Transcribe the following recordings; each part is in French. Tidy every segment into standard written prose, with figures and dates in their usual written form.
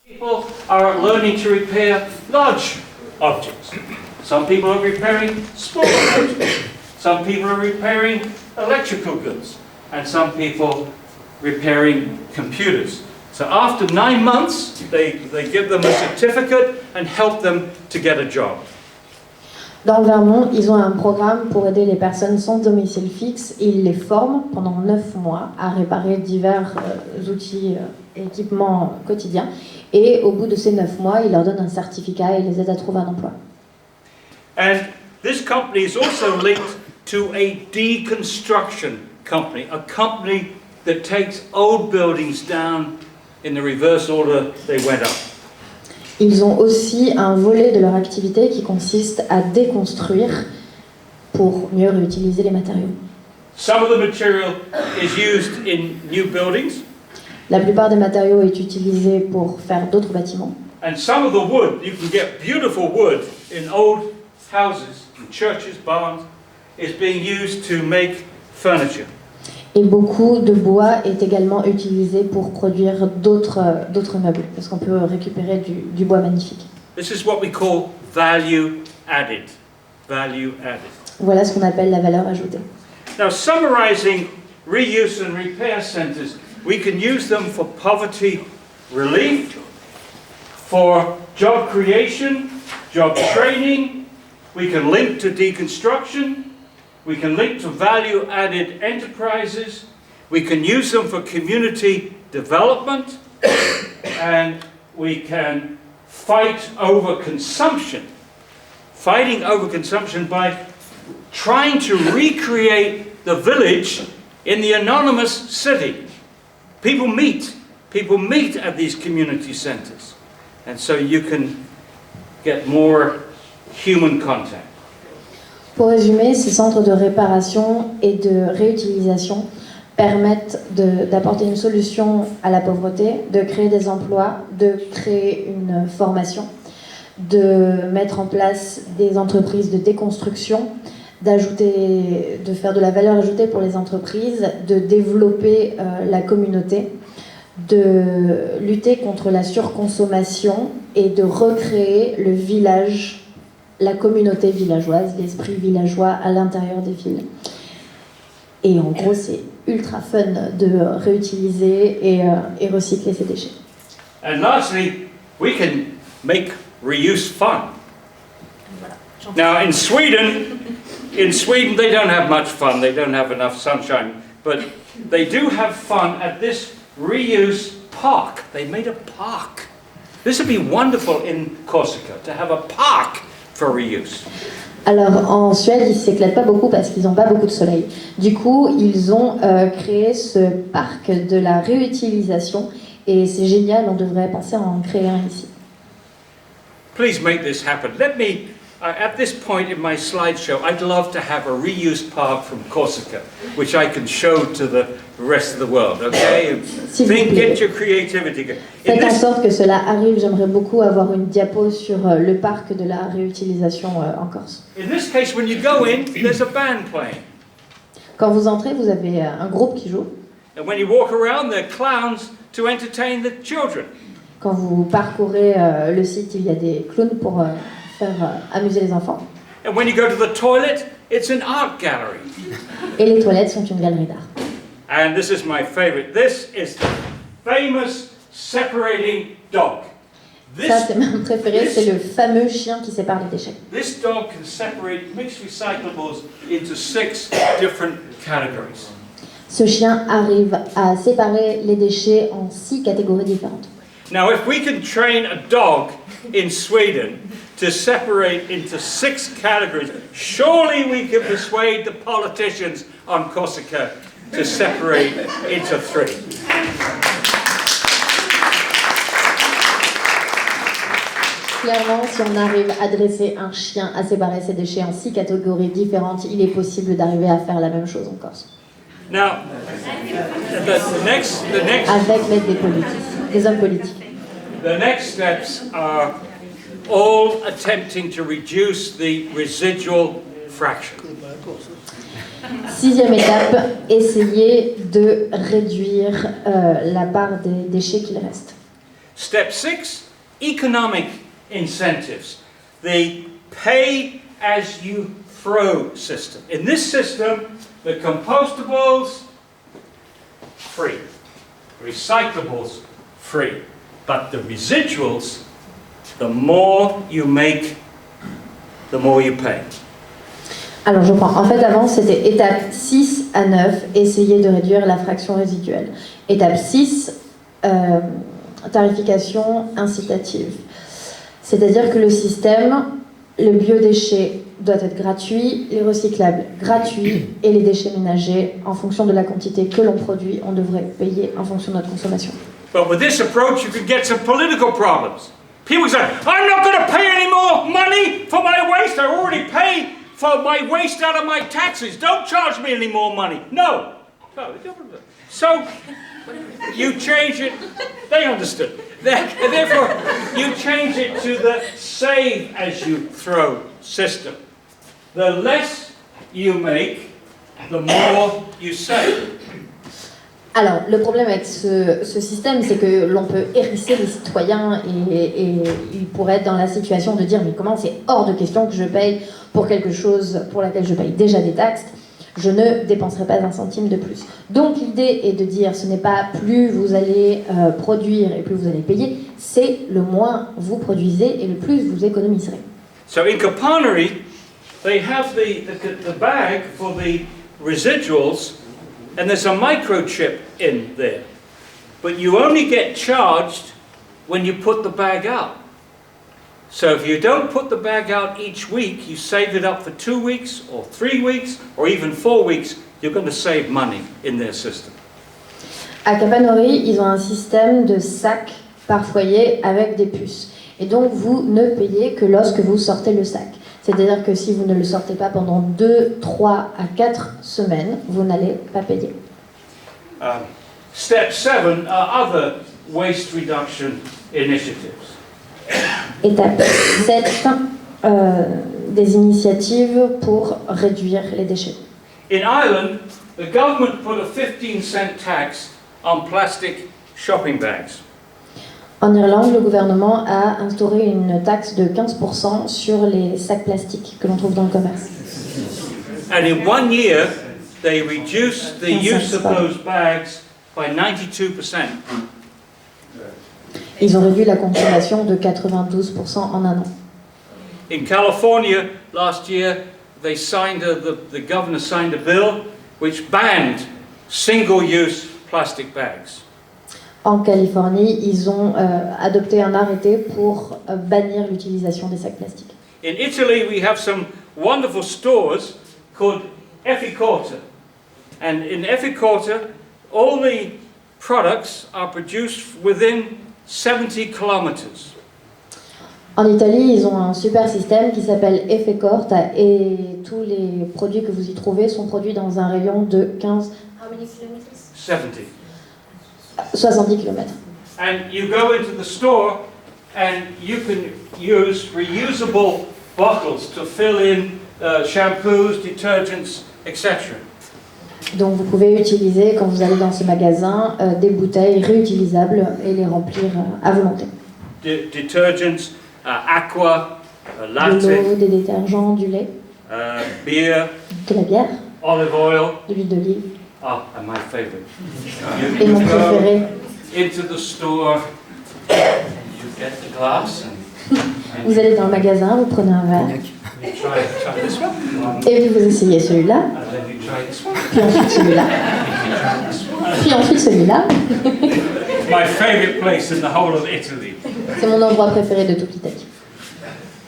People are learning to repair large objects. Some people are repairing small objects. Some people are repairing electrical goods. And some people repairing computers. So after 9 months, they give them a certificate and help them to get a job. Dans le Vermont, ils ont un programme pour aider les personnes sans domicile fixe et ils les forment pendant 9 mois à réparer divers outils et équipements quotidiens. Et au bout de ces 9 mois, ils leur donnent un certificat et les aident à trouver un emploi. And this company is also linked to a deconstruction company, a company that takes old buildings down in the reverse order they went up. Ils ont aussi un volet de leur activité qui consiste à déconstruire pour mieux réutiliser les matériaux. Some of the material is used in new buildings. La plupart des matériaux est utilisé pour faire d'autres bâtiments. And some of the wood, you can get beautiful wood in old houses, in churches, barns, is being used to make furniture. Et beaucoup de bois est également utilisé pour produire d'autres meubles, parce qu'on peut récupérer du bois magnifique. This is what we call value added. Value added. Voilà ce qu'on appelle la valeur ajoutée. Now, summarizing reuse and repair centers, we can use them for poverty relief, for job creation, job training. We can link to deconstruction. We can link to value-added enterprises. We can use them for community development. And we can fight over consumption. Fighting over consumption by trying to recreate the village in the anonymous city. People meet at these community centers. And so you can get more human contact. Pour résumer, ces centres de réparation et de réutilisation permettent d'apporter une solution à la pauvreté, de créer des emplois, de créer une formation, de mettre en place des entreprises de déconstruction, de faire de la valeur ajoutée pour les entreprises, de développer la communauté, de lutter contre la surconsommation et de recréer le village, la communauté villageoise, l'esprit villageois à l'intérieur des villes. Et en gros, c'est ultra fun de réutiliser et recycler ces déchets. And lastly, we can make reuse fun. Now in Sweden they don't have much fun. They don't have enough sunshine, but they do have fun at this reuse park. They made a park. This would be wonderful in Corsica to have a park for reuse. Alors en Suède, ils ne s'éclatent pas beaucoup parce qu'ils n'ont pas beaucoup de soleil. Du coup, ils ont créé ce parc de la réutilisation et c'est génial, on devrait penser à en créer un ici. Please make this happen. Let me, at this point in my slideshow, I'd love to have a reuse park from Corsica, which I can show to the rest of the world, okay? Get your creativity. Faites en sorte que cela arrive. J'aimerais beaucoup avoir une diapo sur le parc de la réutilisation en Corse. In this case, when you go in, there's a band playing. Quand vous entrez, vous avez un groupe qui joue. And when you walk around, there are clowns to entertain the children. Quand vous parcourez le site, il y a des clowns pour faire amuser les enfants. And when you go to the toilet, it's an art gallery. Et les toilettes sont une galerie d'art. And this is my favorite. This is the famous separating dog. Ça, c'est ma préférée, c'est le fameux chien qui sépare les déchets. This dog can separate mixed recyclables into 6 different categories. Ce chien arrive à séparer les déchets en 6 catégories différentes. Now, if we can train a dog in Sweden to separate into 6 categories, surely we can persuade the politicians on Corsica to separate into 3. Clairement, si on arrive à dresser un chien à séparer ses déchets en 6 catégories différentes, il est possible d'arriver à faire la même chose en Corse. Now, the next avec l'aide des hommes politiques. The next steps are all attempting to reduce the residual fraction. 6e étape, essayer de réduire la part des déchets qu'il reste. Step 6, economic incentives. The pay-as-you-throw system. In this system, the compostables, free. Recyclables, free. But the residuals, the more you make, the more you pay. Alors je prends. En fait, avant, c'était étape 6 à 9, essayer de réduire la fraction résiduelle. Étape 6, tarification incitative. C'est-à-dire que le système, le biodéchet doit être gratuit, les recyclables gratuits et les déchets ménagers, en fonction de la quantité que l'on produit, on devrait payer en fonction de notre consommation. But with this approach, you could get some political problems. People say, I'm not going to pay any more money for my waste. I already pay for my waste out of my taxes. Don't charge me any more money. No. So, you change it. They understood. Therefore, you change it to the save as you throw system. The less you make, the more you save. Alors, le problème avec ce système, c'est que l'on peut hérisser les citoyens et ils pourraient être dans la situation de dire « Mais comment, c'est hors de question que je paye pour quelque chose pour laquelle je paye déjà des taxes, je ne dépenserai pas un centime de plus. » Donc l'idée est de dire ce n'est pas plus vous allez produire et plus vous allez payer, c'est le moins vous produisez et le plus vous économiserez. So in Kapaneri, they have the bag for the residuals, and there's a microchip in there. But you only get charged when you put the bag out. So if you don't put the bag out each week, you save it up for 2 weeks or 3 weeks or even 4 weeks, you're going to save money in their system. À Kapaneri, ils ont un système de sac par foyer avec des puces. Et donc vous ne payez que lorsque vous sortez le sac. C'est-à-dire que si vous ne le sortez pas pendant 2, 3 à 4 semaines, vous n'allez pas payer. Step 7 are other waste reduction initiatives. Étape 7, des initiatives pour réduire les déchets. In Ireland, the government put a 15-cent tax on plastic shopping bags. En Irlande, le gouvernement a instauré une taxe de 15% sur les sacs plastiques que l'on trouve dans le commerce. And in 1 year, they reduced the use of those bags by 92%. Ils ont réduit la consommation de 92% en un an. In California, last year, they signed the governor signed a bill which banned single-use plastic bags. En Californie, ils ont adopté un arrêté pour bannir l'utilisation des sacs plastiques. In Italy, we have some wonderful stores called Efficorta. And in Efficorta, all the products are produced within 70 kilometers. En Italie, ils ont un super système qui s'appelle Efficorta et tous les produits que vous y trouvez sont produits dans un rayon de 70 km. And you go into the store and you can use reusable bottles to fill in shampoos, detergents, etc. Donc vous pouvez utiliser, quand vous allez dans ce magasin, des bouteilles réutilisables et les remplir à volonté. Detergents, aqua, latte, de l'eau, des détergents, du lait, beer, de la bière, olive oil. de l'huile d'olive. Ah, and my favorite. Et mon préféré. Into the store, you get the glass and Vous allez dans le magasin, vous prenez un verre, you try this one, et vous essayez celui-là, and then you try this one, puis ensuite celui-là, puis ensuite celui-là. My favorite place in the whole of Italy. C'est mon endroit préféré de toute l'Italie.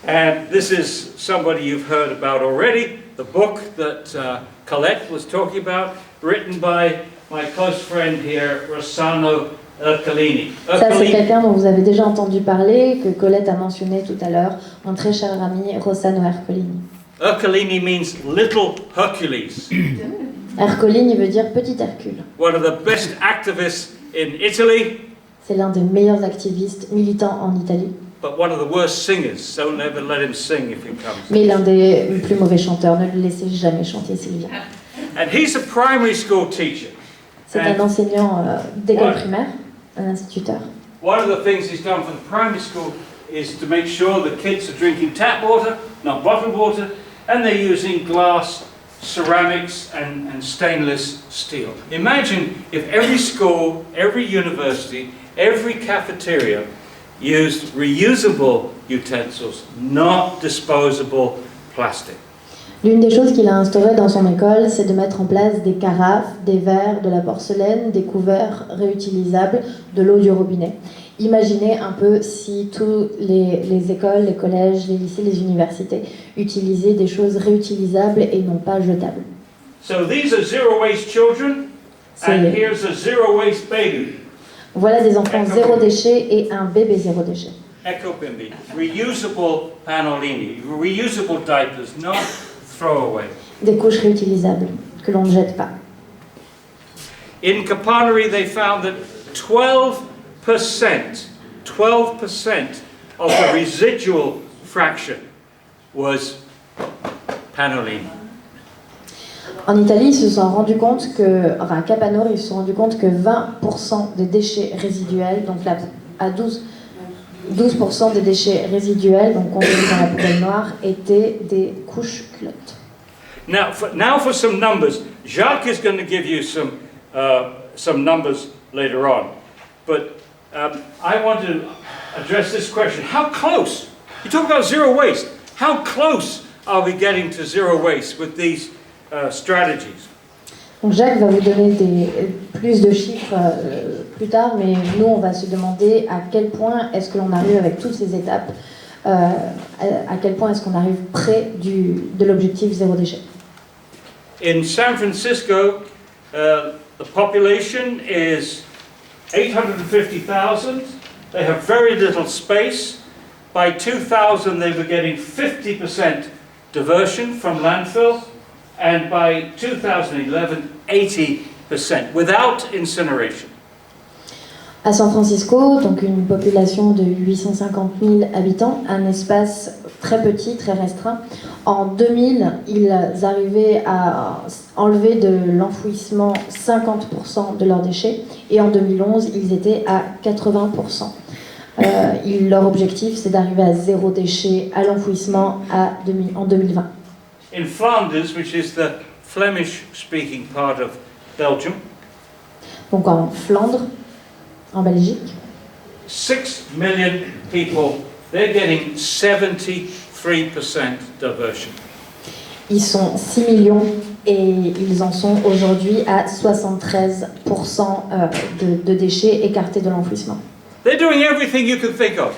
And this is somebody you've heard about already, the book that Colette was talking about, written by my close friend here, Rossano Ercolini. Ça, c'est quelqu'un dont vous avez déjà entendu parler, que Colette a mentionné tout à l'heure, mon très cher ami Rossano Ercolini. Ercolini means little Hercules. Ercolini veut dire petit Hercule. One of the best activists in Italy, C'est l'un des meilleurs activistes militants en Italie, but one of the worst singers, so never let him sing if he comes. mais l'un des plus mauvais chanteurs. Ne le laissez jamais chanter s'il vient. And he's a primary school teacher. C'est un enseignant d'école primaire, un instituteur. one of the things he's done for the primary school is to make sure the kids are drinking tap water, not bottled water, and they're using glass, ceramics, and stainless steel. Imagine if every school, every university, every cafeteria used reusable utensils, not disposable plastic. L'une des choses qu'il a instaurées dans son école, c'est de mettre en place des carafes, des verres, de la porcelaine, des couverts réutilisables, de l'eau du robinet. Imaginez un peu si toutes les écoles, les collèges, les lycées, les universités utilisaient des choses réutilisables et non pas jetables. So these are zero waste children, and here's a zero waste baby. Voilà des enfants zéro déchet et un bébé zéro déchet. Ecobimbi, reusable panolini, reusable diapers, no throwaway. Des couches réutilisables que l'on ne jette pas. In Kapanari, they found that 12% of the residual fraction was panolini. En Italie, ils se sont rendus compte que, enfin à Capanori, ils se sont rendus compte que 20% des déchets résiduels, donc là, à 12% des déchets résiduels, donc contenus dans la poubelle noire, étaient des couches culottes. Now for some numbers. Jacques is going to give you some numbers later on. But I want to address this question. How close? You talk about zero waste. How close are we getting to zero waste with these strategies? Donc Jacques va vous donner plus de chiffres plus tard, mais nous on va se demander à quel point est-ce que l'on arrive avec toutes ces étapes, à quel point est-ce qu'on arrive près de l'objectif zéro déchet. In San Francisco, the population is 850,000. They have very little space. By 2000, they were getting 50% diversion from landfill, and by 2011, 80% without incineration. À San Francisco, donc une population de 850 000 habitants, un espace très petit, très restreint. En 2000, ils arrivaient à enlever de l'enfouissement 50% de leurs déchets, et en 2011, ils étaient à 80%. Leur objectif, c'est d'arriver à zéro déchet à l'enfouissement en 2020. In Flanders, which is the Flemish-speaking part of Belgium, donc en Flandre, en Belgique, 6 million people, they're getting 73% diversion. Ils sont 6 millions et ils en sont aujourd'hui à 73% de déchets écartés de l'enfouissement. They're doing everything you can think of.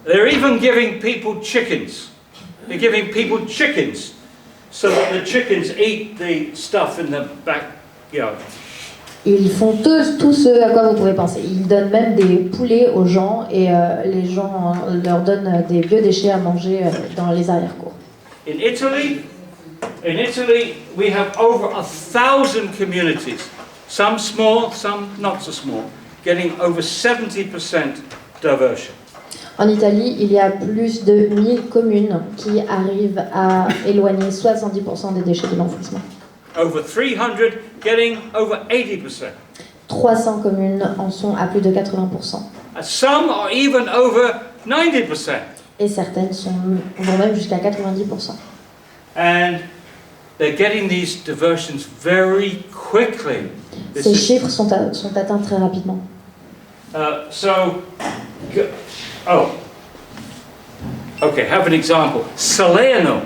They're even giving people chickens. They're giving people chickens so that the chickens eat the stuff in the backyard. Ils font tout ce à quoi vous pouvez penser. Ils donnent même des poulets aux gens et les gens leur donnent des biodéchets à manger dans les arrière-cours. In Italy, we have over 1,000 communities, some small, some not so small, getting over 70% diversion. En Italie, il y a plus de 1000 communes qui arrivent à éloigner 70% des déchets de l'enfouissement. Over 300 getting over 80%. 300 communes en sont à plus de 80%. Some are even over 90%. Et certaines vont même jusqu'à 90%. And they're getting these diversions very quickly. Ces chiffres sont atteints très rapidement. Okay, have an example. Salerno,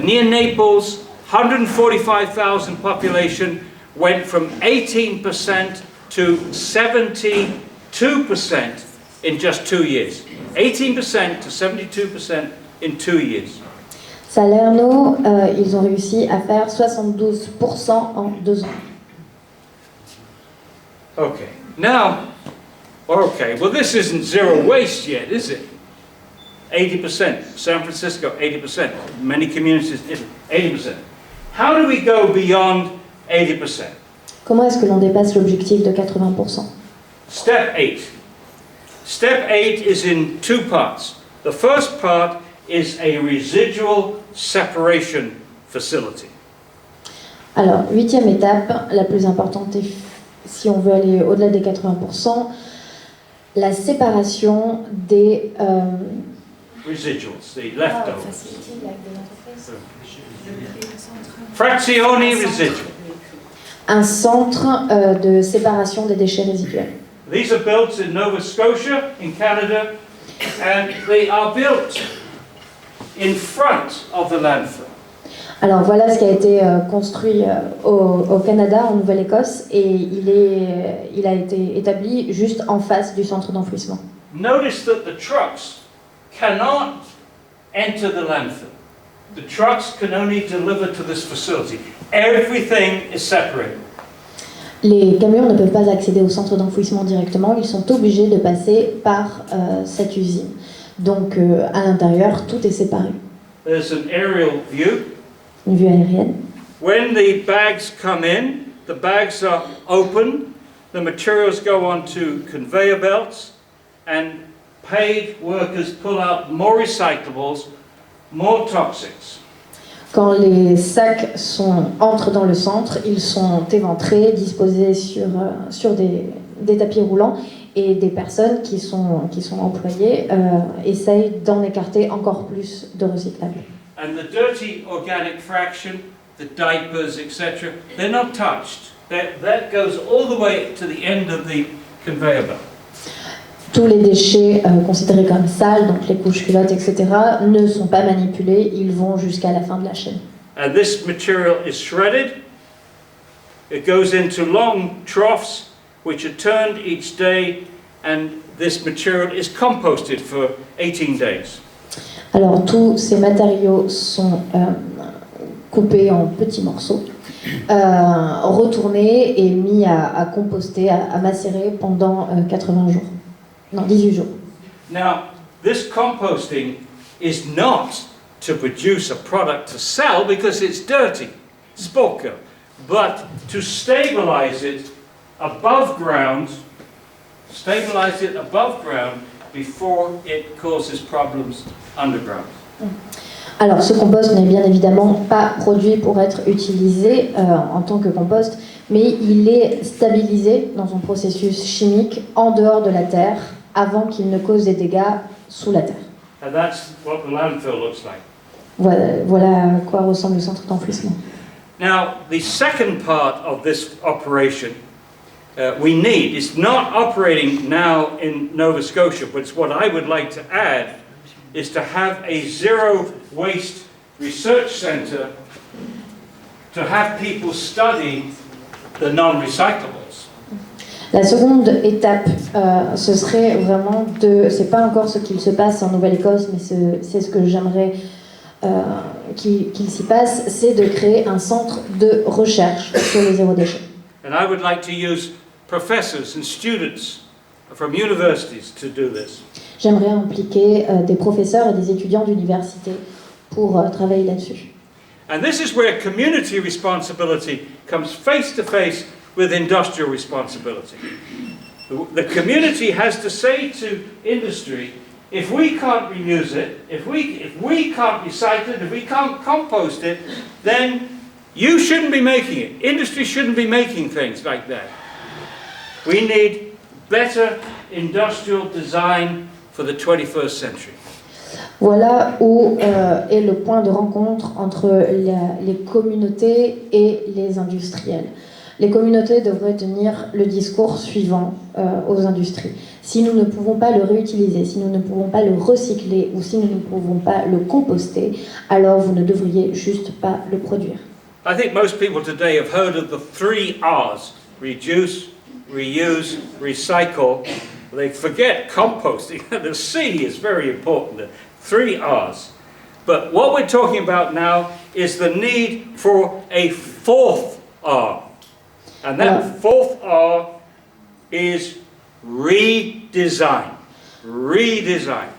near Naples, 145,000 population, went from 18% to 72% in just 2 years. 18% to 72% in 2 years. Salerno, ils ont réussi à faire 72% en 2 ans. Okay, now, well this isn't zero waste yet, is it? 80%, San Francisco, 80%, many communities, 80%. How do we go beyond 80%? Comment est-ce que l'on dépasse l'objectif de 80%? Step 8. Step 8 is in 2 parts. The first part is a residual separation facility. Alors, 8e étape, la plus importante, si on veut aller au-delà des 80%, la séparation des residuals, the leftovers. Frazioni residual. un centre de séparation des déchets résiduels. These are built in Nova Scotia, in Canada, and they are built in front of the landfill. Alors voilà ce qui a été construit au Canada, en Nouvelle-Écosse, et il a été établi juste en face du centre d'enfouissement. Notice that the trucks cannot enter the landfill. The trucks can only deliver to this facility. Everything is separated. Les camions ne peuvent pas accéder au centre d'enfouissement directement, ils sont obligés de passer par cette usine. Donc à l'intérieur, tout est séparé. There's an aerial view. Une vue aérienne. When the bags come in, the bags are open, the materials go onto conveyor belts, and paid workers pull out more recyclables, more toxics. Quand les sacs entrent dans le centre, ils sont éventrés, disposés sur des tapis roulants, et des personnes qui sont employées essayent d'en écarter encore plus de recyclables. And the dirty organic fraction, the diapers, etc., they're not touched. That goes all the way to the end of the conveyor belt. Tous les déchets considérés comme sales, donc les couches culottes, etc., ne sont pas manipulés, ils vont jusqu'à la fin de la chaîne. And this material is shredded. It goes into long troughs, which are turned each day, and this material is composted for 18 days. Alors tous ces matériaux sont coupés en petits morceaux, retournés et mis à composter, à macérer pendant 80 jours. Non, 18 jours. Now, this composting is not to produce a product to sell because it's dirty, sporca, but to stabilize it above ground before it causes problems underground. Alors, ce compost n'est bien évidemment pas produit pour être utilisé en tant que compost, mais il est stabilisé dans son processus chimique en dehors de la terre avant qu'il ne cause des dégâts sous la terre. And that's what the landfill looks like. Voilà à quoi ressemble le centre d'enfouissement. Now, the second part of this operation we need is not operating now in Nova Scotia, but it's what I would like to add is to have a zero waste research center to have people study the non-recyclables. La seconde étape, ce serait vraiment c'est pas encore ce qu'il se passe en Nouvelle-Écosse, mais c'est ce que j'aimerais qu'il s'y passe, c'est de créer un centre de recherche sur le zéro déchet. And I would like to use professors and students from universities to do this. J'aimerais impliquer des professeurs et des étudiants d'université pour travailler là-dessus. And this is where community responsibility comes face to face with industrial responsibility. The community has to say to industry, if we can't reuse it, if we can't recycle it, if we can't compost it, then you shouldn't be making it. Industry shouldn't be making things like that. We need better industrial design for the 21st century. Voilà où est le point de rencontre entre les communautés et les industriels. Les communautés devraient tenir le discours suivant aux industries. Si nous ne pouvons pas le réutiliser, si nous ne pouvons pas le recycler ou si nous ne pouvons pas le composter, alors vous ne devriez juste pas le produire. I think most people today have heard of the 3 R's: reduce, reuse, recycle. They forget composting. The C is very important. The 3 R's. But what we're talking about now is the need for a 4th R. And that 4th R is redesign. Redesign.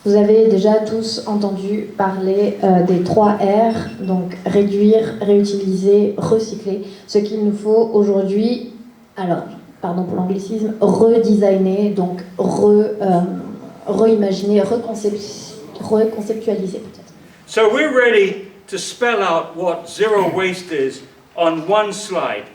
Vous avez déjà tous entendu parler des 3 R, donc réduire, réutiliser, recycler. Ce qu'il nous faut aujourd'hui, alors, pardon pour l'anglicisme, redesigner, donc reimaginer, reconceptualiser peut-être. So we're ready to spell out what zero waste is on one slide.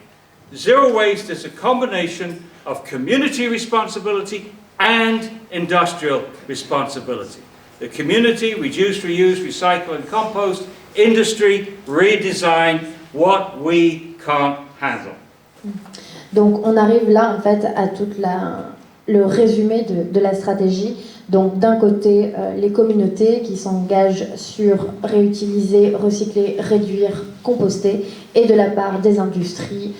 zero waste is a combination of community responsibility and industrial responsibility. The community, reduce, reuse, recycle and compost. Industry, redesign what we can't handle. Donc on arrive là en fait à le résumé de la stratégie. Donc d'un côté, les communautés qui s'engagent sur réutiliser, recycler, réduire, composter, et de la part des industries,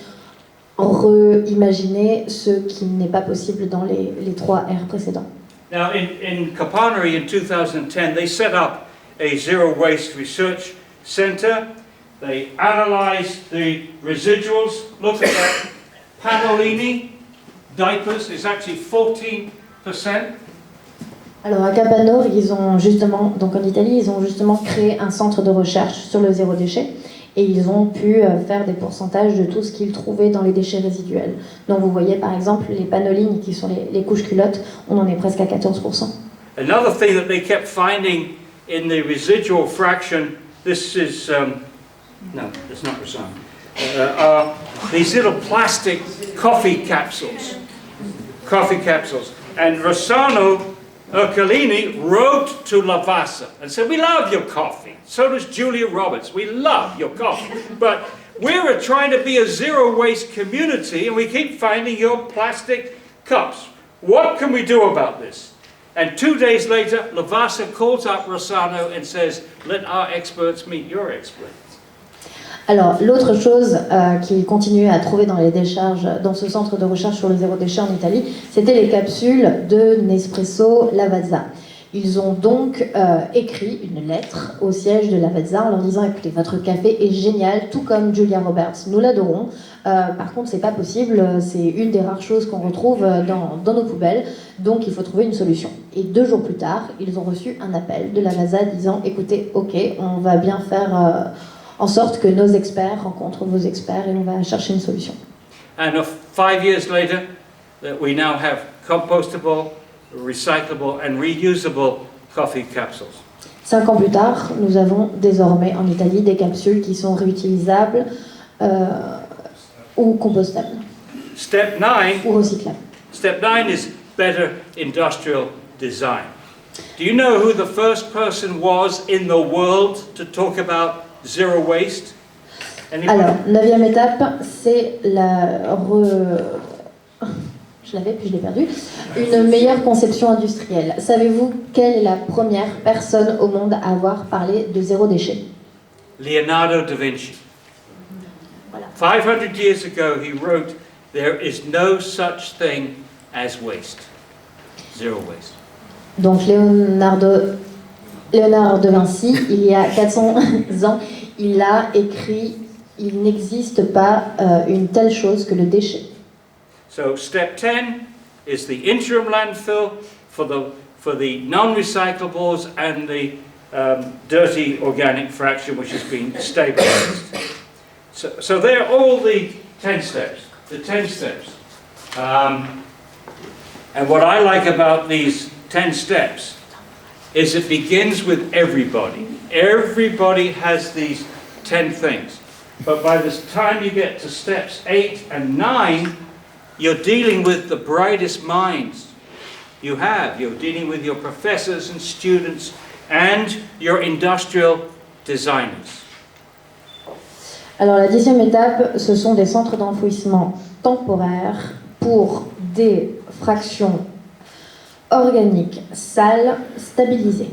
reimaginer ce qui n'est pas possible dans les 3 R précédents. Now in Kapaneri in 2010, they set up a zero waste research center. They analyzed the residuals. Look at that. Panolini diapers is actually 14%. Alors à Capanor, donc en Italie, ils ont justement créé un centre de recherche sur le zéro déchet et ils ont pu faire des pourcentages de tout ce qu'ils trouvaient dans les déchets résiduels. Donc vous voyez par exemple les panolines qui sont les couches culottes, on en est presque à 14%. Another thing that they kept finding in the residual fraction, this is, no, it's not Rossano, are these little plastic coffee capsules. And Rossano Ercolini wrote to Lavazza and said, we love your coffee. So does Julia Roberts. We love your coffee. But we're trying to be a zero waste community and we keep finding your plastic cups. What can we do about this? And 2 days later, Lavazza calls up Rossano and says, let our experts meet your experts. Alors, l'autre chose qu'ils continuaient à trouver dans les décharges, dans ce centre de recherche sur le zéro déchet en Italie, c'était les capsules de Nespresso Lavazza. Ils ont donc écrit une lettre au siège de Lavazza en leur disant « Écoutez, votre café est génial, tout comme Julia Roberts, nous l'adorons. Par contre, c'est pas possible, c'est une des rares choses qu'on retrouve dans nos poubelles, donc il faut trouver une solution. » Et 2 jours plus tard, ils ont reçu un appel de Lavazza disant « Écoutez, ok, on va bien faire... en sorte que nos experts rencontrent vos experts et on va chercher une solution. And 5 years later, we now have compostable, recyclable and reusable coffee capsules. 5 ans plus tard, nous avons désormais en Italie des capsules qui sont réutilisables ou compostables Step 9 ou recyclables. Step 9 is better industrial design. Do you know who the first person was in the world to talk about zero waste? Anybody? Alors, 9e étape, c'est je l'avais puis je l'ai perdu. Une meilleure conception industrielle. Savez-vous quelle est la première personne au monde à avoir parlé de zéro déchet? Leonardo da Vinci. Voilà. 500 years ago he wrote, there is no such thing as waste. Zero waste. Donc Léonard de Vinci, il y a 400 ans, il a écrit « Il n'existe pas une telle chose que le déchet ». So step 10 is the interim landfill for the non-recyclables and the dirty organic fraction which has been stabilized. So they're all the 10 steps. And what I like about these 10 steps is it begins with everybody. Everybody has these 10 things. But by the time you get to steps 8 and 9, you're dealing with the brightest minds you have. You're dealing with your professors and students and your industrial designers. Alors la 10e étape, ce sont des centres d'enfouissement temporaires pour des fractions organiques, sales, stabilisées.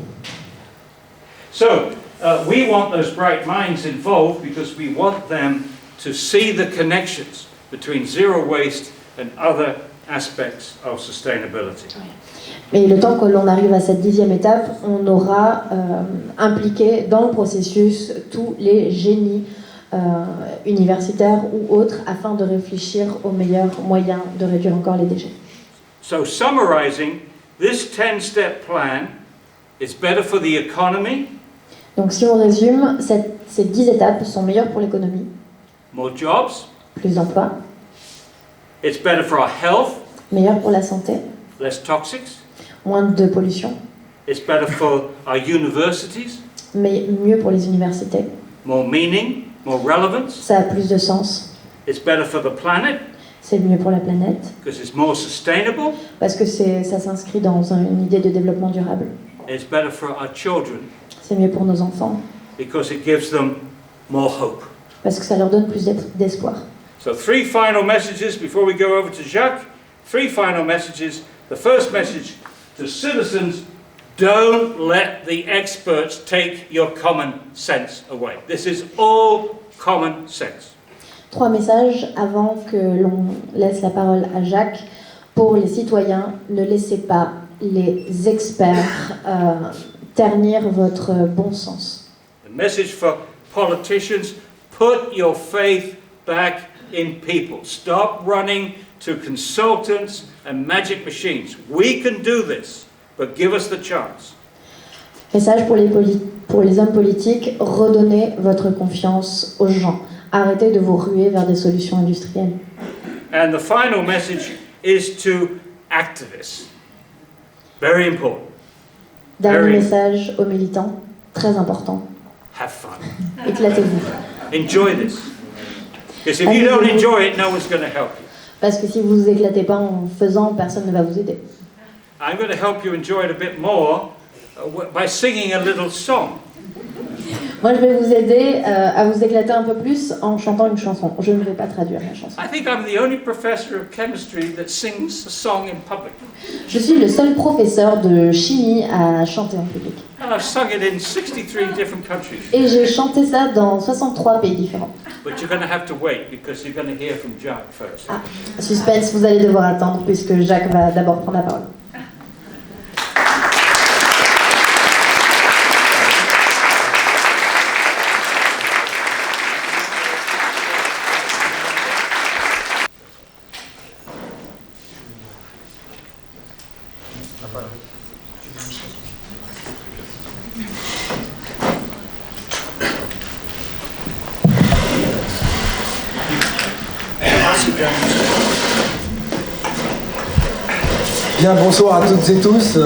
So, we want those bright minds involved because we want them to see the connections between zero waste and other aspects of sustainability. Mais le temps que l'on arrive à cette 10e étape, on aura impliqué dans le processus tous les génies universitaires ou autres afin de réfléchir aux meilleurs moyens de réduire encore les déchets. So, summarizing, this 10-step plan is better for the economy. Donc si on résume, ces 10 étapes sont meilleures pour l'économie. More jobs. Plus d'emplois. It's better for our health. Meilleur pour la santé. Less toxics. Moins de pollution. It's better for our universities. Mais mieux pour les universités. More meaning, more relevance. Ça a plus de sens. It's better for the planet c'est mieux pour la planète, because it's more sustainable. parce que ça s'inscrit dans une idée de développement durable. It's better for our children C'est mieux pour nos enfants, because it gives them more hope. parce que ça leur donne plus d'espoir. So 3 final messages before we go over to Jacques. 3 final messages. The first message to citizens: don't let the experts take your common sense away. This is all common sense. 3 messages avant que l'on laisse la parole à Jacques. Pour les citoyens, ne laissez pas les experts ternir votre bon sens. The message for politicians: put your faith back in people. Stop running to consultants and magic machines. We can do this, but give us the chance. Message pour les hommes politiques, redonnez votre confiance aux gens. Arrêtez de vous ruer vers des solutions industrielles. And the final message is to activists. Very important. Dernier message aux militants, très important. Have fun. Éclatez-vous. Enjoy this. Because if you don't enjoy it, no one's going to help you. Parce que si vous vous éclatez pas en faisant, personne ne va vous aider. I'm going to help you enjoy it a bit more by singing a little song. Moi, je vais vous aider à vous éclater un peu plus en chantant une chanson. Je ne vais pas traduire la chanson. I think I'm the only professor of chemistry that sings a song in public. Je suis le seul professeur de chimie à chanter en public. And I've sung it in 63 different countries. Et j'ai chanté ça dans 63 pays différents. But you're going to have to wait because you're going to hear from Jacques first. Ah, suspense, vous allez devoir attendre puisque Jacques va d'abord prendre la parole. Bien, bonsoir à toutes et tous.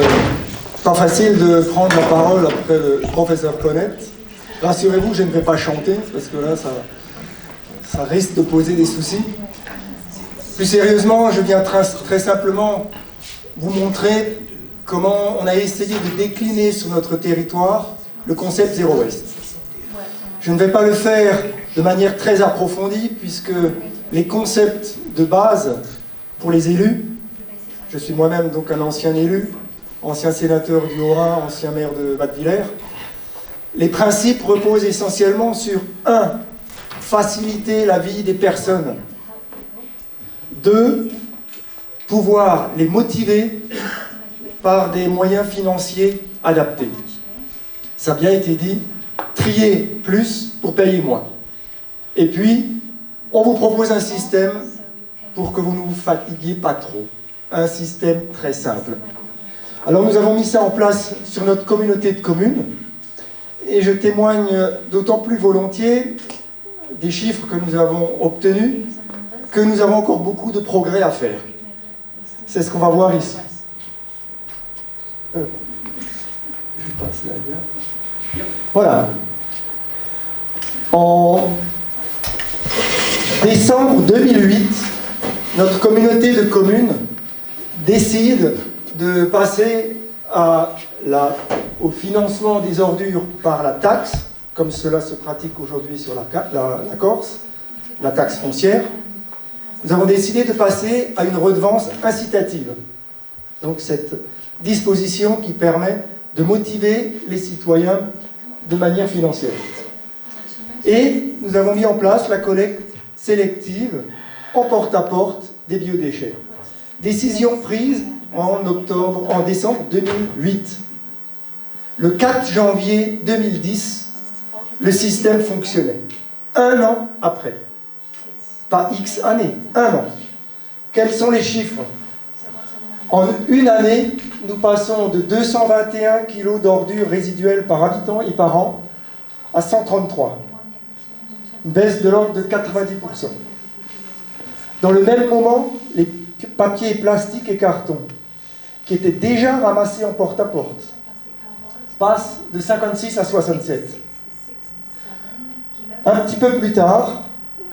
Pas facile de prendre la parole après le professeur Connett. Rassurez-vous, je ne vais pas chanter, parce que là, ça risque de poser des soucis. Plus sérieusement, je viens très simplement vous montrer comment on a essayé de décliner sur notre territoire le concept Zero Waste. Je ne vais pas le faire de manière très approfondie, puisque les concepts de base pour les élus, je suis moi-même donc un ancien élu, ancien sénateur du Haut-Rhin, ancien maire de Battevillers. Les principes reposent essentiellement sur 1. Faciliter la vie des personnes. 2. Pouvoir les motiver par des moyens financiers adaptés. Ça a bien été dit, trier plus pour payer moins. Et puis, on vous propose un système pour que vous ne vous fatiguiez pas trop. Un système très simple. Alors nous avons mis ça en place sur notre communauté de communes et je témoigne d'autant plus volontiers des chiffres que nous avons obtenus que nous avons encore beaucoup de progrès à faire. C'est ce qu'on va voir ici. Je passe là. Voilà. En décembre 2008, notre communauté de communes décide de passer au financement des ordures par la taxe, comme cela se pratique aujourd'hui sur la Corse, la taxe foncière. Nous avons décidé de passer à une redevance incitative. Donc cette disposition qui permet de motiver les citoyens de manière financière. Et nous avons mis en place la collecte sélective en porte-à-porte des biodéchets. Décision prise en décembre 2008. Le 4 janvier 2010, le système fonctionnait. 1 an après. Pas X années, 1 an. Quels sont les chiffres? En une année, nous passons de 221 kg d'ordures résiduelles par habitant et par an à 133. Une baisse de l'ordre de 90%. Dans le même moment, les papiers, plastiques et cartons, qui étaient déjà ramassés en porte-à-porte, passent de 56 à 67. Un petit peu plus tard,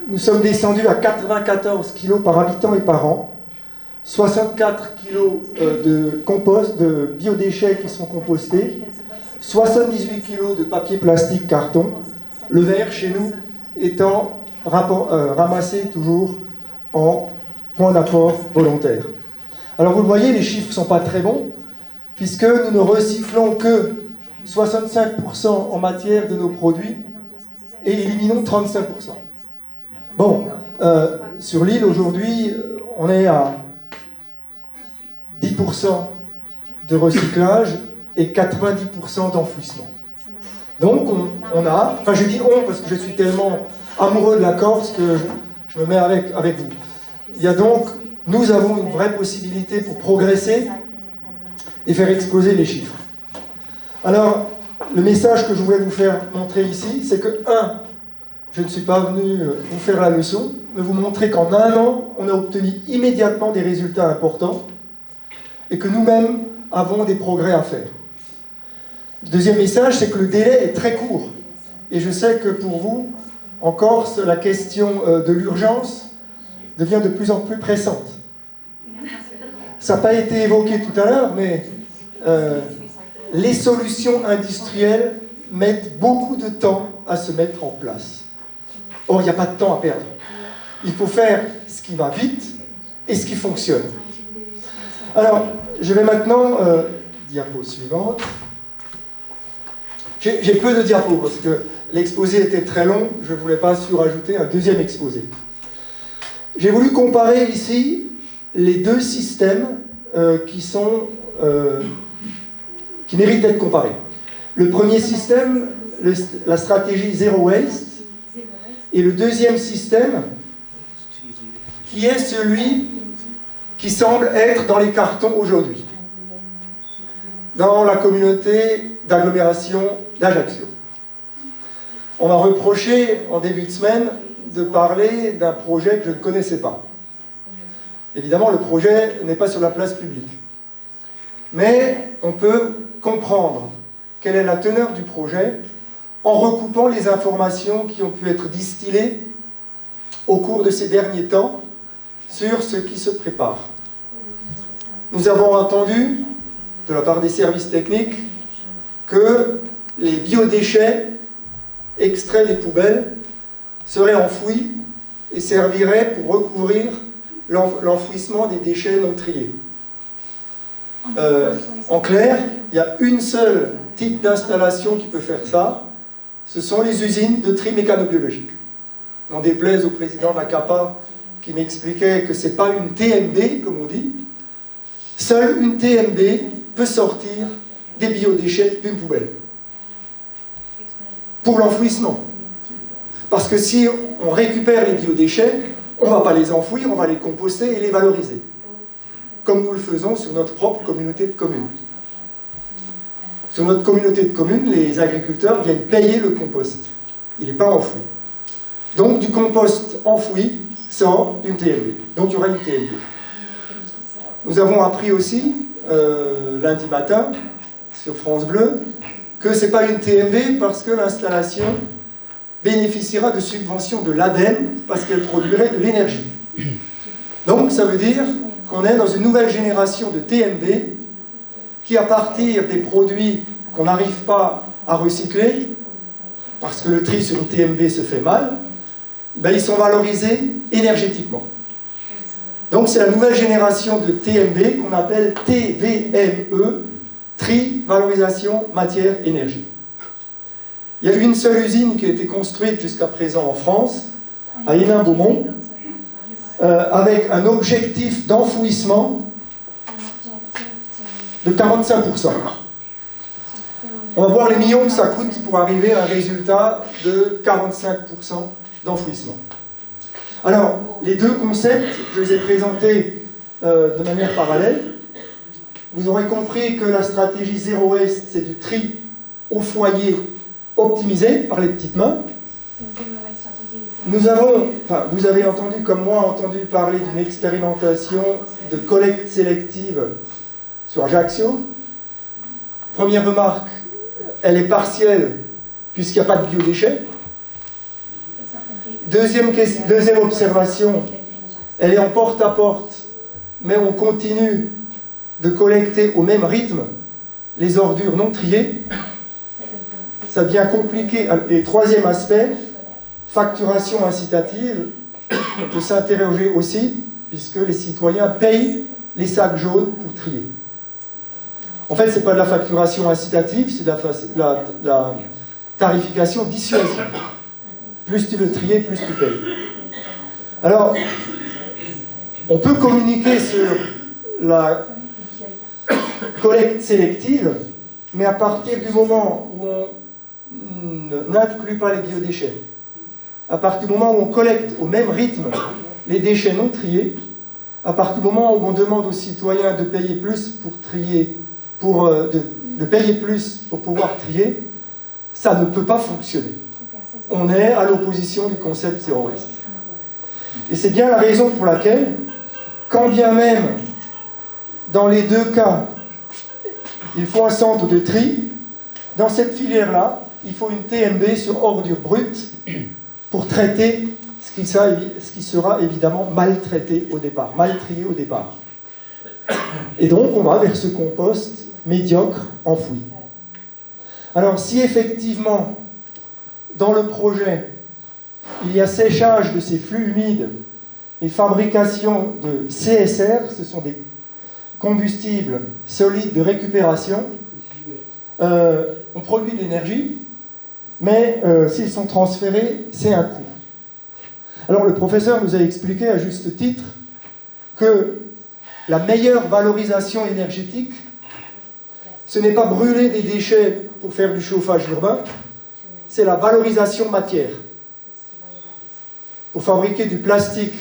nous sommes descendus à 94 kg par habitant et par an, 64 kg de compost, de biodéchets qui sont compostés, 78 kg de papier plastique carton, le verre chez nous étant ramassé toujours en point d'apport volontaire. Alors vous le voyez, les chiffres ne sont pas très bons, puisque nous ne recyclons que 65% en matière de nos produits et éliminons 35%. Bon, sur l'île aujourd'hui, on est à 10% de recyclage et 90% d'enfouissement. Donc on a, enfin je dis on parce que je suis tellement amoureux de la Corse que je me mets avec vous. Il y a donc, nous avons une vraie possibilité pour progresser et faire exploser les chiffres. Alors, le message que je voulais vous faire montrer ici, c'est que, je ne suis pas venu vous faire la leçon, mais vous montrer qu'en un an, on a obtenu immédiatement des résultats importants et que nous-mêmes avons des progrès à faire. Le deuxième message, c'est que le délai est très court. Et je sais que pour vous, en Corse, la question de l'urgence devient de plus en plus pressante. Ça n'a pas été évoqué tout à l'heure, mais les solutions industrielles mettent beaucoup de temps à se mettre en place. Or, il n'y a pas de temps à perdre. Il faut faire ce qui va vite et ce qui fonctionne. Alors, je vais maintenant... diapo suivante. J'ai peu de diapos parce que l'exposé était très long. Je ne voulais pas surajouter un deuxième exposé. J'ai voulu comparer ici les deux systèmes qui méritent d'être comparés. Le premier système, la stratégie Zero Waste, et le deuxième système, qui est celui qui semble être dans les cartons aujourd'hui, dans la communauté d'agglomération d'Ajaccio. On m'a reproché en début de semaine de parler d'un projet que je ne connaissais pas. Évidemment, le projet n'est pas sur la place publique. Mais on peut comprendre quelle est la teneur du projet en recoupant les informations qui ont pu être distillées au cours de ces derniers temps sur ce qui se prépare. Nous avons entendu, de la part des services techniques, que les biodéchets extraits des poubelles seraient enfouis et serviraient pour recouvrir l'enfouissement des déchets non triés. En clair, il y a une seule type d'installation qui peut faire ça, ce sont les usines de tri mécanobiologique. On déplaise au président de la CAPA qui m'expliquait que ce n'est pas une TMB, comme on dit. Seule une TMB peut sortir des biodéchets d'une poubelle. Pour l'enfouissement. Parce que si on récupère les biodéchets, on ne va pas les enfouir, on va les composter et les valoriser. Comme nous le faisons sur notre propre communauté de communes. Sur notre communauté de communes, les agriculteurs viennent payer le compost. Il n'est pas enfoui. Donc du compost enfoui sort d'une TMB. Donc il y aura une TMB. Nous avons appris aussi, lundi matin, sur France Bleu, que ce n'est pas une TMB parce que l'installation bénéficiera de subventions de l'ADEME parce qu'elle produirait de l'énergie. Donc ça veut dire qu'on est dans une nouvelle génération de TMB qui, à partir des produits qu'on n'arrive pas à recycler, parce que le tri sur une TMB se fait mal, ben ils sont valorisés énergétiquement. Donc c'est la nouvelle génération de TMB qu'on appelle TVME, tri, valorisation, matière, énergie. Il y a eu une seule usine qui a été construite jusqu'à présent en France, à Hénin-Beaumont, avec un objectif d'enfouissement de 45%. On va voir les millions que ça coûte pour arriver à un résultat de 45% d'enfouissement. Alors, les deux concepts, je les ai présentés de manière parallèle. Vous aurez compris que la stratégie Zero Waste, c'est du tri au foyer optimisé par les petites mains. Nous avons, enfin, vous avez entendu, comme moi, entendu parler d'une expérimentation de collecte sélective sur Ajaccio. Première remarque, elle est partielle puisqu'il n'y a pas de biodéchets. Deuxième observation, elle est en porte-à-porte, mais on continue de collecter au même rythme les ordures non triées. Ça devient compliqué. Et troisième aspect, facturation incitative, on peut s'interroger aussi, puisque les citoyens payent les sacs jaunes pour trier. En fait, ce n'est pas de la facturation incitative, c'est de la tarification dissuasive. Plus tu veux trier, plus tu payes. Alors, on peut communiquer sur la collecte sélective, mais à partir du moment où on n'inclut pas les biodéchets, à partir du moment où on collecte au même rythme les déchets non triés, à partir du moment où on demande aux citoyens de payer plus pour trier, de payer plus pour pouvoir trier, ça ne peut pas fonctionner. On est à l'opposition du concept zéro waste. Et c'est bien la raison pour laquelle, quand bien même, dans les deux cas, il faut un centre de tri, dans cette filière-là, il faut une TMB sur ordures brutes pour traiter ce qui sera évidemment mal traité au départ, mal trié au départ. Et donc, on va vers ce compost médiocre enfoui. Alors, si effectivement, dans le projet, il y a séchage de ces flux humides et fabrication de CSR, ce sont des combustibles solides de récupération, on produit de l'énergie, mais s'ils sont transférés, c'est un coût. Alors le professeur nous a expliqué à juste titre que la meilleure valorisation énergétique, ce n'est pas brûler des déchets pour faire du chauffage urbain, c'est la valorisation matière. Pour fabriquer du plastique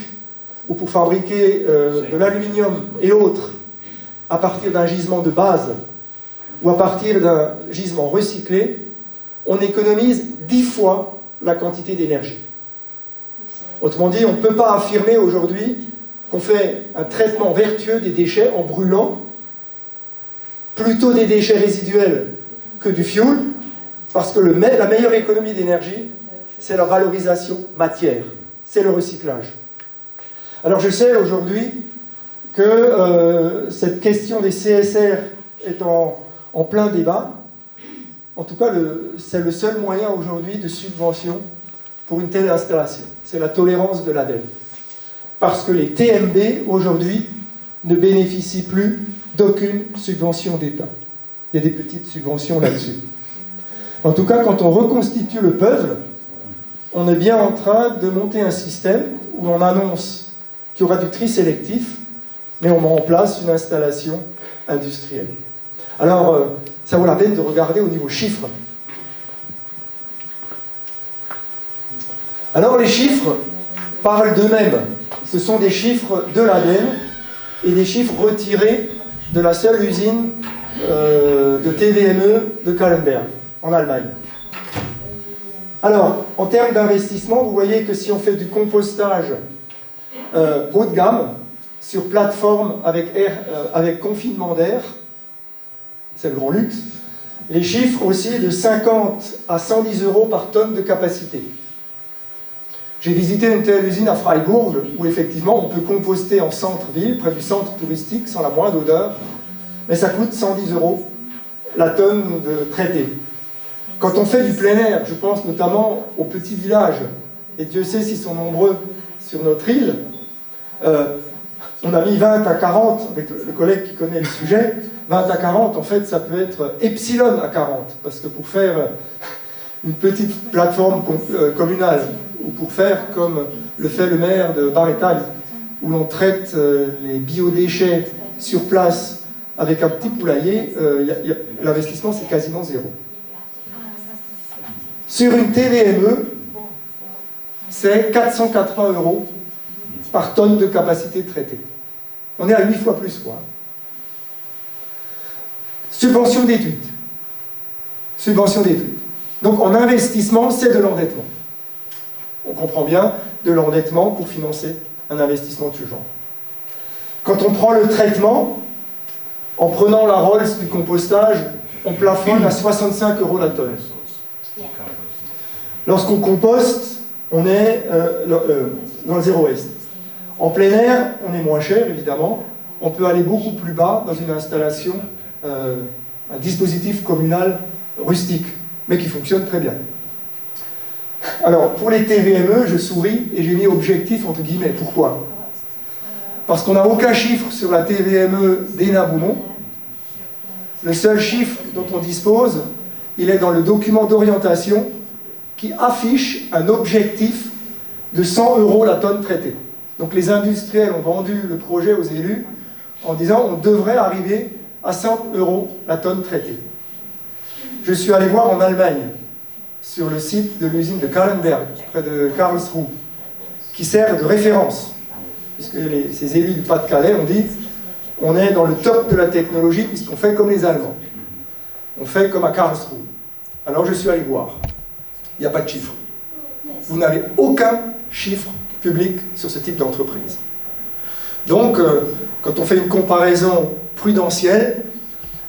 ou pour fabriquer de l'aluminium et autres à partir d'un gisement de base ou à partir d'un gisement recyclé, on économise 10 fois la quantité d'énergie. Autrement dit, on ne peut pas affirmer aujourd'hui qu'on fait un traitement vertueux des déchets en brûlant plutôt des déchets résiduels que du fioul, parce que la meilleure économie d'énergie, c'est la valorisation matière, c'est le recyclage. Alors je sais aujourd'hui que cette question des CSR est en plein débat. En tout cas, c'est le seul moyen aujourd'hui de subvention pour une telle installation. C'est la tolérance de l'ADEME. Parce que les TMB, aujourd'hui, ne bénéficient plus d'aucune subvention d'État. Il y a des petites subventions là-dessus. En tout cas, quand on reconstitue le puzzle, on est bien en train de monter un système où on annonce qu'il y aura du tri sélectif, mais on met en place une installation industrielle. Alors, ça vaut la peine de regarder au niveau chiffres. Alors, les chiffres parlent d'eux-mêmes. Ce sont des chiffres de l'ADEME et des chiffres retirés de la seule usine de TVME de Kallenberg, en Allemagne. Alors, en termes d'investissement, vous voyez que si on fait du compostage haut de gamme, sur plateforme avec confinement d'air, c'est le grand luxe, les chiffres aussi de 50 à 110 € par tonne de capacité. J'ai visité une telle usine à Freiburg, où effectivement on peut composter en centre-ville, près du centre touristique, sans la moindre odeur, mais ça coûte 110 € la tonne de traité. Quand on fait du plein air, je pense notamment aux petits villages, et Dieu sait s'ils sont nombreux sur notre île, on a mis 20 à 40, avec le collègue qui connaît le sujet, 20 à 40, en fait, ça peut être epsilon à 40, parce que pour faire une petite plateforme communale, ou pour faire comme le fait le maire de Barretal, où l'on traite les biodéchets sur place avec un petit poulailler, l'investissement c'est quasiment zéro. Sur une TVME, c'est 480 € par tonne de capacité traitée. On est à 8 fois plus, quoi. Subvention d'études. Subvention d'études. Donc en investissement, c'est de l'endettement. On comprend bien, de l'endettement pour financer un investissement de ce genre. Quand on prend le traitement, en prenant la Rolls du compostage, on plafonne à 65 € la tonne. Lorsqu'on composte, on est dans le zéro waste. En plein air, on est moins cher, évidemment. On peut aller beaucoup plus bas dans une installation, un dispositif communal rustique, mais qui fonctionne très bien. Alors, pour les TVME, je souris et j'ai mis objectif entre guillemets. Pourquoi? Parce qu'on n'a aucun chiffre sur la TVME d'Hénin-Beaumont. Le seul chiffre dont on dispose, il est dans le document d'orientation qui affiche un objectif de 100 € la tonne traitée. Donc les industriels ont vendu le projet aux élus en disant on devrait arriver à 100 € la tonne traitée. Je suis allé voir en Allemagne, sur le site de l'usine de Kahlenberg, près de Karlsruhe, qui sert de référence, puisque ces élus du Pas-de-Calais ont dit on est dans le top de la technologie puisqu'on fait comme les Allemands. On fait comme à Karlsruhe. Alors je suis allé voir. Il n'y a pas de chiffre. Vous n'avez aucun chiffre public sur ce type d'entreprise. Donc, quand on fait une comparaison prudentielle,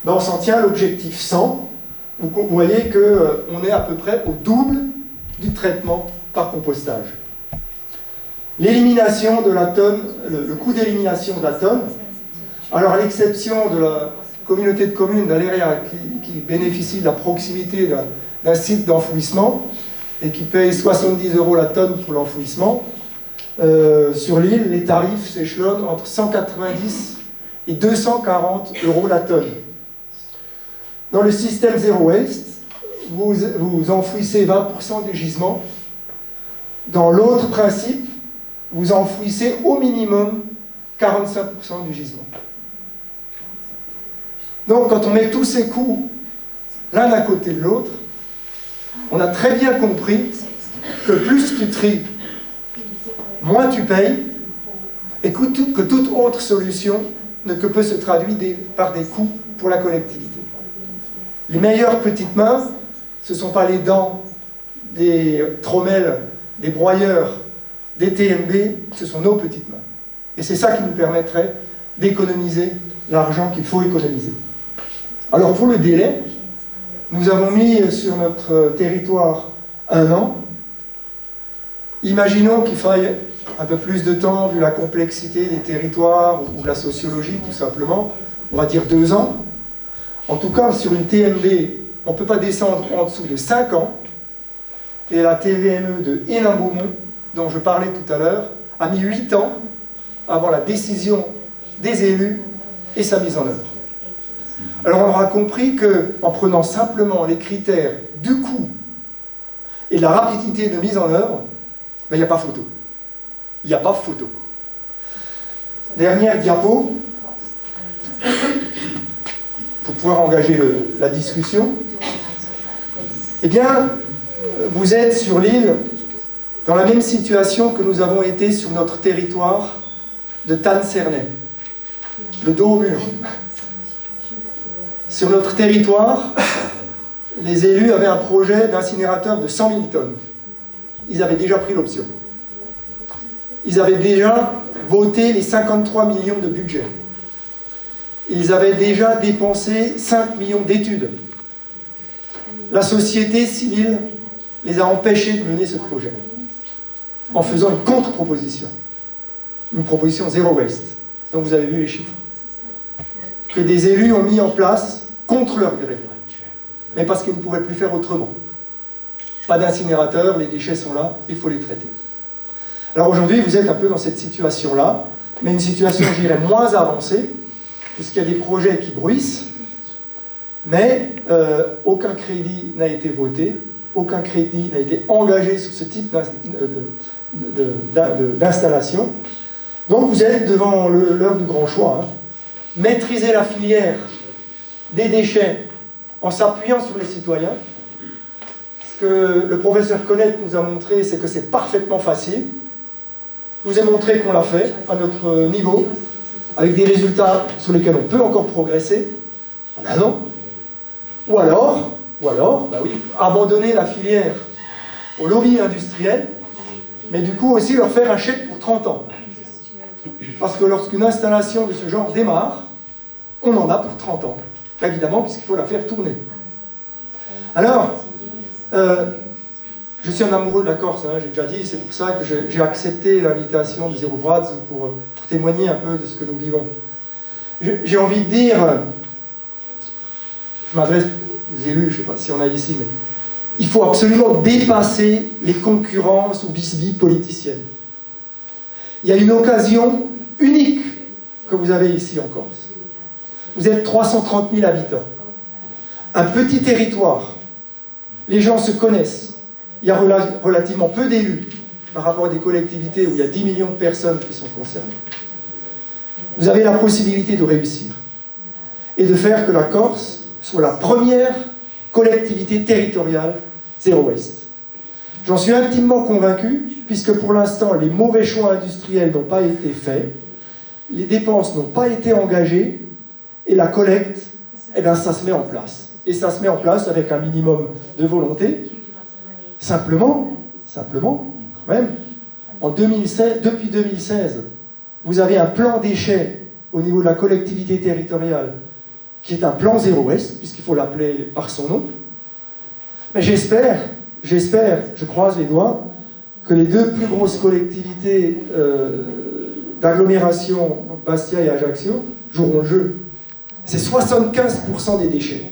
ben on s'en tient à l'objectif 100. Vous voyez qu'on est à peu près au double du traitement par compostage. L'élimination de la tonne, le coût d'élimination de la tonne, alors à l'exception de la communauté de communes d'Aléria qui bénéficie de la proximité d'un site d'enfouissement et qui paye 70 € la tonne pour l'enfouissement, sur l'île, les tarifs s'échelonnent entre 190 et 240 € la tonne. Dans le système Zero Waste, vous enfouissez 20% du gisement. Dans l'autre principe, vous enfouissez au minimum 45% du gisement. Donc, quand on met tous ces coûts l'un à côté de l'autre, on a très bien compris que plus tu tries, moins tu payes, et que toute autre solution ne peut se traduire par des coûts pour la collectivité. Les meilleures petites mains, ce ne sont pas les dents des trommels, des broyeurs, des TMB, ce sont nos petites mains. Et c'est ça qui nous permettrait d'économiser l'argent qu'il faut économiser. Alors pour le délai, nous avons mis sur notre territoire 1 an. Imaginons qu'il faille un peu plus de temps vu la complexité des territoires ou la sociologie tout simplement, on va dire 2 ans. En tout cas, sur une TMB, on ne peut pas descendre en dessous de 5 ans. Et la TVME de Hénin-Beaumont, dont je parlais tout à l'heure, a mis 8 ans avant la décision des élus et sa mise en œuvre. Alors on aura compris qu'en prenant simplement les critères du coût et de la rapidité de mise en œuvre, ben, il n'y a pas photo. Il n'y a pas photo. Dernière diapo, pour pouvoir engager la discussion. Eh bien, vous êtes sur l'île dans la même situation que nous avons été sur notre territoire de Tannes-Cernay, le dos au mur. Sur notre territoire, les élus avaient un projet d'incinérateur de 100 000 tonnes. Ils avaient déjà pris l'option. Ils avaient déjà voté les 53 millions de budget. Ils avaient déjà dépensé 5 millions d'études. La société civile les a empêchés de mener ce projet en faisant une contre-proposition. Une proposition zéro waste. Donc vous avez vu les chiffres. Que des élus ont mis en place contre leur gré. Mais parce qu'ils ne pouvaient plus faire autrement. Pas d'incinérateur, les déchets sont là, il faut les traiter. Alors aujourd'hui, vous êtes un peu dans cette situation-là, mais une situation, je dirais, moins avancée, puisqu'il y a des projets qui bruissent, mais aucun crédit n'a été voté, aucun crédit n'a été engagé sur ce type d'installation. Donc vous êtes devant l'heure du grand choix. Hein. Maîtriser la filière des déchets en s'appuyant sur les citoyens. Ce que le professeur Connette nous a montré, c'est que c'est parfaitement facile. Je vous ai montré qu'on l'a fait à notre niveau, avec des résultats sur lesquels on peut encore progresser en un an. Ou alors, bah oui, abandonner la filière au lobby industriel, mais du coup aussi leur faire un chèque pour 30 ans. Parce que lorsqu'une installation de ce genre démarre, on en a pour 30 ans, évidemment, puisqu'il faut la faire tourner. Alors, Je suis un amoureux de la Corse, hein, j'ai déjà dit, c'est pour ça que j'ai accepté l'invitation de Zero Vrats pour témoigner un peu de ce que nous vivons. J'ai envie de dire, je m'adresse aux élus, je ne sais pas si on a ici, mais il faut absolument dépasser les concurrences ou bisbilles politiciennes. Il y a une occasion unique que vous avez ici en Corse. Vous êtes 330 000 habitants. Un petit territoire. Les gens se connaissent. Il y a relativement peu d'élus par rapport à des collectivités où il y a 10 millions de personnes qui sont concernées. Vous avez la possibilité de réussir et de faire que la Corse soit la première collectivité territoriale zéro waste. J'en suis intimement convaincu, puisque pour l'instant, les mauvais choix industriels n'ont pas été faits, les dépenses n'ont pas été engagées, et la collecte, eh bien, ça se met en place. Et ça se met en place avec un minimum de volonté. Simplement, quand même, depuis 2016, vous avez un plan déchets au niveau de la collectivité territoriale qui est un plan zéro waste, puisqu'il faut l'appeler par son nom. Mais j'espère, je croise les doigts, que les deux plus grosses collectivités d'agglomération, donc Bastia et Ajaccio, joueront le jeu. C'est 75% des déchets.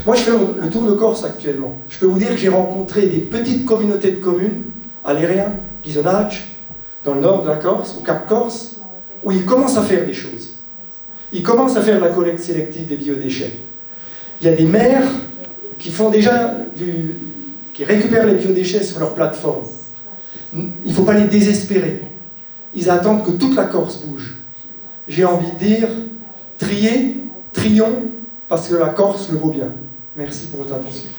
Moi, je fais le tour de Corse actuellement. Je peux vous dire que j'ai rencontré des petites communautés de communes, à Lérien, Ghisonaccia, dans le nord de la Corse, au Cap Corse, où ils commencent à faire des choses. Ils commencent à faire la collecte sélective des biodéchets. Il y a des maires qui font déjà qui récupèrent les biodéchets sur leur plateforme. Il ne faut pas les désespérer. Ils attendent que toute la Corse bouge. J'ai envie de dire, trions, parce que la Corse le vaut bien. Merci pour votre attention.